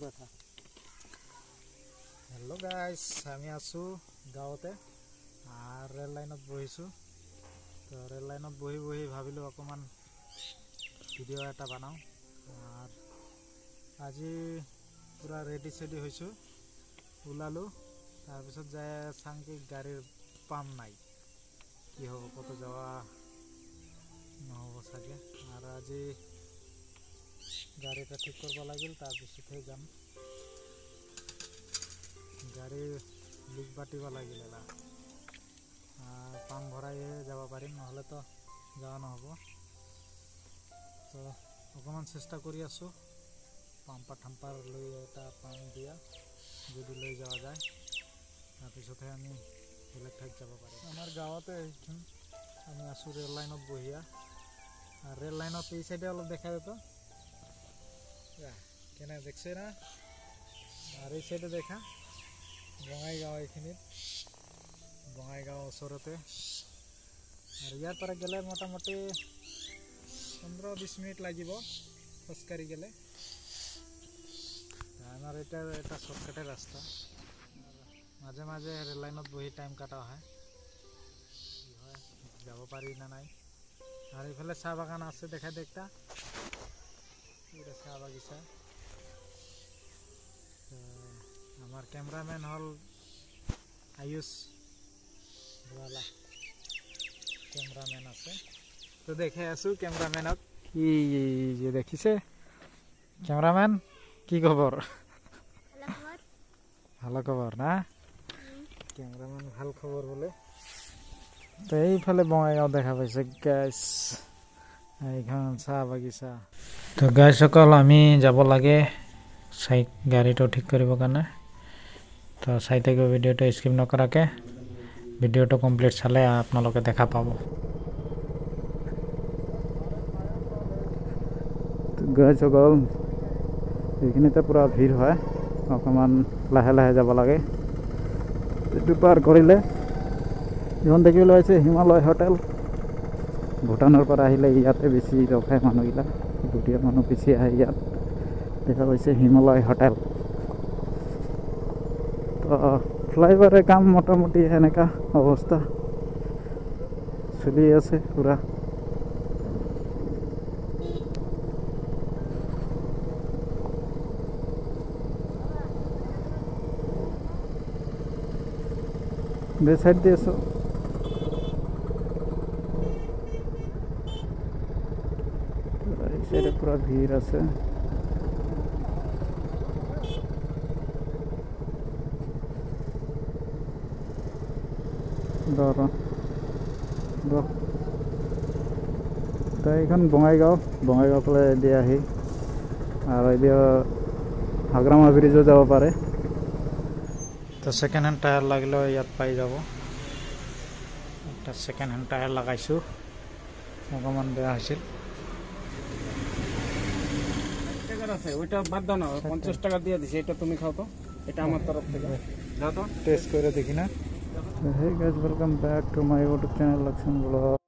পুৰাটা। Hello guys, আমি আছো গাঁৱতে আর রেল লাইনত বহিছো। তো রেল লাইনত বহি বহি ভাবিলো অকমান ভিডিও এটা বানাও। আর আজি পুরা রেডি সেডি হইছো, ওলালো। তাৰপিছত যায় চাংকি গাড়ীৰ পাম নাই, কি হ'ব কত যাওয়া নহব চাগে। আৰ আজি গাড়ীটা ঠিক কৰবা লাগিল, তাৰপিছতহে যাম। গাড়ী লিক বাটিব লাগিল এলা, পাম ভৰাইহে যাব পাৰিম, নহলে তো যাওয়া নহব। তো অকমান চেষ্টা কৰি আছো পাম্পাৰ ঠাম্পাৰ লৈ এটা পাম দিয়া যদি লৈ যাওয়া যায়, তাৰপিছতহে আমি বেলেগ ঠাইত যাব পাৰিম। আমাৰ গাঁৱতে আমি আছো রেল লাইনত বহিয়া। আর রেল লাইনত এই সাইডে অলপ দেখা যেত, কেনে দেখছে না। আর এই সাইডে দেখা বঙাইগাঁও, এইখিনিত বঙাইগাঁও ওচৰতে। আৰ ইয়াৰ পৰা গেলে মোটামুটি 15-20 মিনিট লাগিব খোজকাঢ়ি গেলে। আমার এটা এটা শর্টকাটের রাস্তা। মাঝে মাঝে রেল লাইনত বহি টাইম কাটা হয়, কি হয় যাব পারি না নাই। আর এইফালে চাহ বাগান আছে, দেখা দেখতা এটা চাহ বাগিচা। আমার ক্যামেরাম্যান হল আয়ুষ বালা, ক্যামেরাম্যান আছে। তো দেখে আসু ক্যামেরাম্যানক, কি যে দেখিছে ক্যামেরাম্যান, কি খবর? ভালো খবর না, ক্যামেরাম্যান ভাল খবর বলে। তো এইফালে বঙাইগাঁও দেখা পাইছে গাইস, এইখান চাহ বাগিচা। তো গাইস সকল আমি যাব লাগে গাড়ীটো ঠিক কৰিবৰ কাৰণে। তো চাই থাকিব ভিডিঅ'টো, স্কিপ নকৰাকৈ ভিডিঅ'টো কমপ্লিট চালে আপোনালোকে দেখা পাব। গাইস সকল এইখিনিতে পুৰা ভিৰ হয়, অকণমান লাহে লাহে যাব লাগে। এইটো পাৰ কৰিলে এখন দেখিবলৈ পাইছে হিমালয় হোটেল। ভূটানৰ পৰা আহিলে ইয়াতে বেছি ৰখায় মানুহবিলাক, দুটীয়া মানুহ বেছি আহে ইয়াত। দেখা পাইছে হিমালয় হোটেল। তো ফ্লাইঅভাৰৰ কাম মোটামুটি এনেকা অৱস্থা চলি আছে পুৰা। বে সাইড দিয়ে আছো, এই সাইডে পুরা ভিড় আছে। তো এইখন বঙাইগাঁও, বঙাইগাঁও ফালে দিয়ে আহি আর এদিকে হাগ্রামা ব্রিজও যাব পারে। তো সেকেন্ড হ্যান্ড টায়ার লাগলেও ইয়াত পাই যাব। একটা সেকেন্ড হ্যান্ড টায়ার লাগাইছো, অকমান বেয়া হয়েছিল। ওইটা বাদ দাও না, 50 টাকা দিয়ে দিছি, এটা তুমি খাও তো, এটা আমার তরফ থেকে দাও তো, টেস্ট করে দেখি না। Hey guys, welcome back to my YouTube channel Lakshan Vlog.